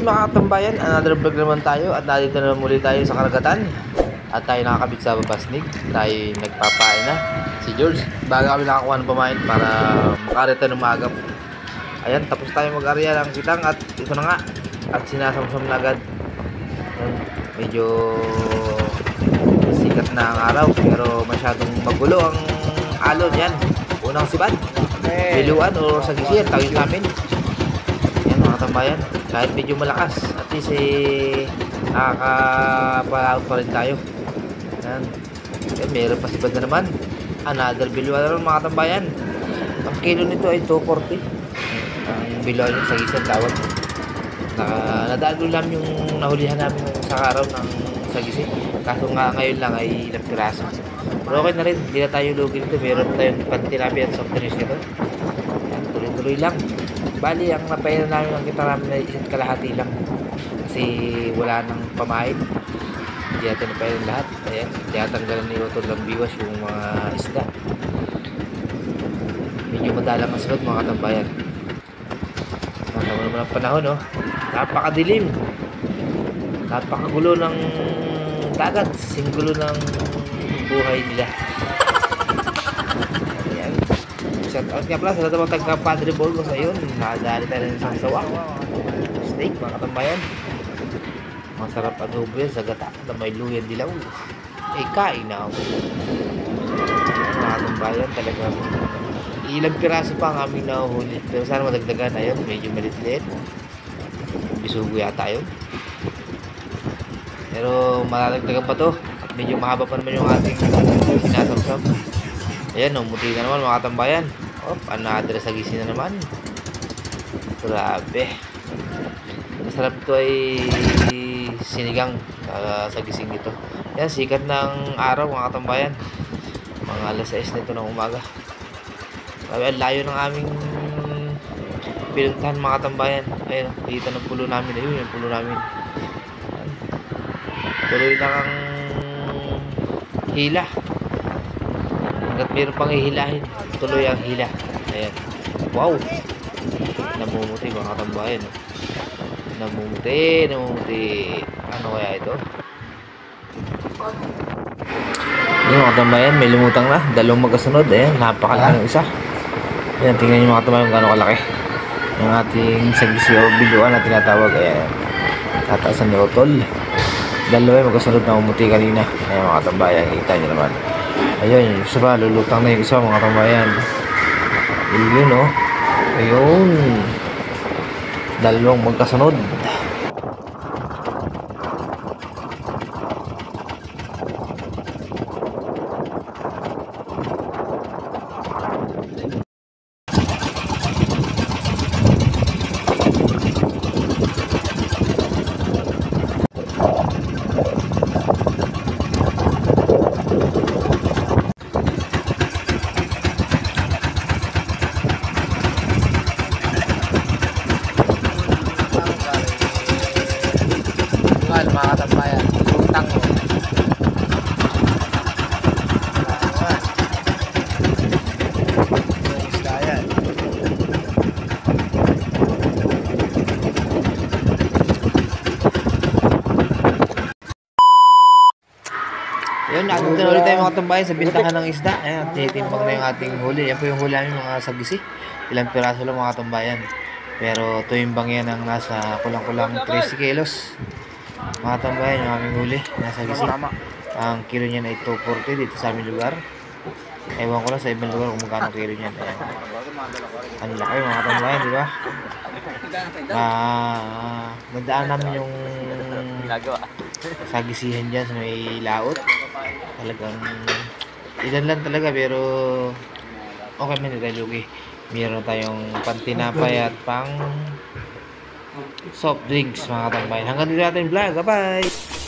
Hey mga katambayan, another vlog naman tayo at nandito na muli tayo sa karagatan at tayo nakakabit sa babasnig. Tayo nagpapain na si George bago kami nakakuha ng pamain para makarita ng maagap. Ayan, tapos tayo mag-area ng kitang at ito na nga at sinasamsam na agad. Ayan, medyo sikat na ang araw pero masyadong magulo ang alon. Yan, unang sibad, biluan o sagisi, tawid namin. Yan mga katambayan, kahit medyo malakas at least nakakapalaot pa rin tayo. Yan. Yan, meron pa sibad na naman, another biluan na rin mga katambayan. Ang kilo nito ay 240. Ang biluan yung sagisan tawag. Nadaan lang yung nahulihan namin sa araw ng sagisi, kaso nga ngayon lang ay ilang piraso. Pero okay na rin, hindi na tayo lugi nito. Meron tayong pantirabi at soft drinks nito. Yan, tuloy-tuloy lang. Bali, ang napainan namin ang kita namin ay isa't kalahati lang kasi wala nang pamain. Hindi natin napainan lahat. Ayan, tiyatanggalan ni Otto ng biwas yung mga isda. Medyo madalang ang sunod mga katambayan. Nakatawa naman ang panahon, oh. Napakadilim, napakagulo ng dagat, singgulo ng buhay nila. Ayan, shout out nga pala sa lahat ng taga Padre Burgos. Ayun, nakadali tayo ng isang sawa steak mga katambayan. Masarap adobo yan sa gata na may luyan dilaw. Kain na ako mga katambayan. Talagang ilang piraso pa ang aming nahuhuli pero sana madagdagan. Ayun, medyo malit-lit, bisugo yata yun, pero malalagdagan pa to at medyo mahaba pa naman yung ating sinasamsam. Ayan, umuti na naman mga katambayan. Another sagisi na naman. Grabe, masarap ito ay sinigang sagising ito. Yan, sikat ng araw mga katambayan, mga alas 6 nito ng umaga. Grabe, ang layo ng aming pinuntahan mga katambayan. Ayun, dito ng pulo namin. Ayun, yung pulo namin. Ayan. Tuloy lang ang hila hanggat meron pang hihilahin. Tuloy ang hila. Ayan, wow, namumuti mga katambayan. Namumuti. Ano kaya ito? Ayan mga katambayan, may lumutang na, dalawang magkasunod. Ayan, napakalaki ng isa. Ayan, tingnan nyo mga katambayan kung gano'ng kalaki yung ating sagisi o biluan na tinatawag. Ayan, tataasan ni Otol. Dalawa yung magkasunod na umuti kanina. Ayan mga katambayan, kita nyo naman. Ayun, yung isa pa, lulutang na yung isa mga katambayan. Yun, oh. Ayun, dalawang magkasunod. Mga katambayan, utang mo. Isda yan. Ayun, nandito na ulit tayo mga katambayan sa bintahan ng isda. Ayan, tinitimbang na yung ating huli. Yan po yung huli namin mga sagisi. Ilang piraso lang mga katambayan, pero tuwimbang yan ang nasa kulang-kulang 13 kilos. Mga tambayan, yung aming huli nasa gisi. Ang kilo niyan ay 240 dito sa aming lugar. Ewan ko lang sa ibang lugar kung magkano kilo niyan. Ayan, ang laki mga tambayan, di ba? Nadaan namin yung sagisihan dyan sa may laot. Talagang ilan lang talaga pero okay man, tayo lugi. Meron tayong pantinapay at pang soft drinks mga katambayan. Hanggang dito natin vlog. Bye bye!